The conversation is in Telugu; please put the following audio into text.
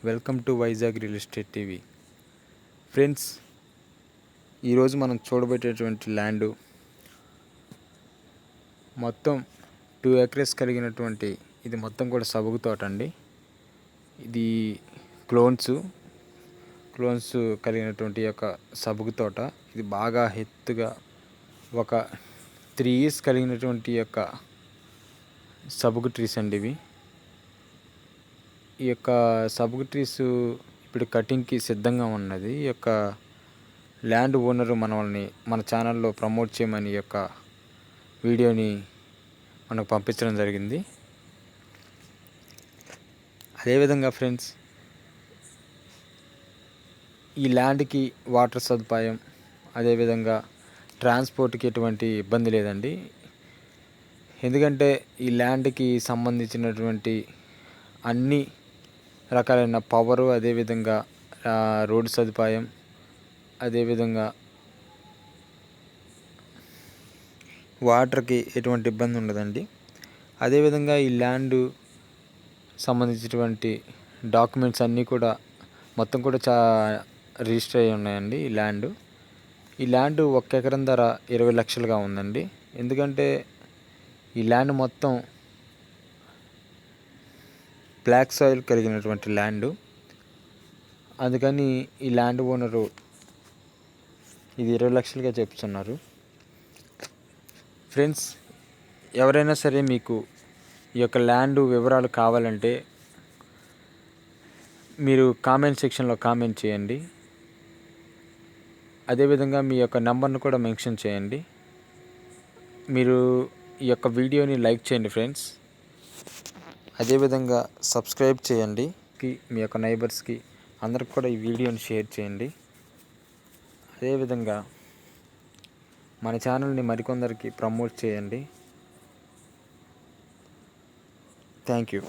Welcome to Vizag real estate TV. Friends, ఈరోజు మనం చూడబెట్టేటువంటి ల్యాండ్ మొత్తం 2 acres కలిగినటువంటి ఇది మొత్తం కూడా సబుగు తోట అండి. ఇది క్లోన్స్ కలిగినటువంటి యొక్క సబుగు తోట. ఇది బాగా ఎత్తుగా ఒక 3 years కలిగినటువంటి యొక్క సబుగు ట్రీస్ అండి ఇవి. ఈ యొక్క సబుగు ట్రీస్ ఇప్పుడు కటింగ్కి సిద్ధంగా ఉన్నది. ఈ యొక్క ల్యాండ్ ఓనరు మన ఛానల్లో ప్రమోట్ చేయమని ఈ యొక్క వీడియోని మనకు పంపించడం జరిగింది. అదేవిధంగా ఫ్రెండ్స్, ఈ ల్యాండ్కి వాటర్ సదుపాయం, అదేవిధంగా ట్రాన్స్పోర్ట్కి ఎటువంటి ఇబ్బంది లేదండి. ఎందుకంటే ఈ ల్యాండ్కి సంబంధించినటువంటి అన్ని రకాలైన పవరు, అదేవిధంగా రోడ్డు సదుపాయం, అదేవిధంగా వాటర్కి ఎటువంటి ఇబ్బంది ఉండదండి. అదేవిధంగా ఈ ల్యాండ్ సంబంధించినటువంటి డాక్యుమెంట్స్ అన్నీ కూడా మొత్తం కూడా రిజిస్టర్ అయ్యి ఉన్నాయండి. ఈ ల్యాండ్ 1 ఎకరం ధర 20 లక్షలుగా ఉందండి. ఎందుకంటే ఈ ల్యాండ్ మొత్తం బ్లాక్ సాయిల్ కలిగినటువంటి ల్యాండ్. అందుకని ఈ ల్యాండ్ ఓనరు ఇది 20 లక్షలుగా చెప్తున్నారు. ఫ్రెండ్స్, ఎవరైనా సరే మీకు ఈ యొక్క ల్యాండ్ వివరాలు కావాలంటే మీరు కామెంట్ సెక్షన్లో కామెంట్ చేయండి. అదేవిధంగా మీ యొక్క నెంబర్ను కూడా మెన్షన్ చేయండి. మీరు ఈ యొక్క వీడియోని లైక్ చేయండి ఫ్రెండ్స్. అదేవిధంగా సబ్స్క్రైబ్ చేయండి. మీ యొక్క నైబర్స్కి అందరికి కూడా ఈ వీడియోని షేర్ చేయండి. అదేవిధంగా మన ఛానల్ని మరికొందరికి ప్రమోట్ చేయండి. Thank you.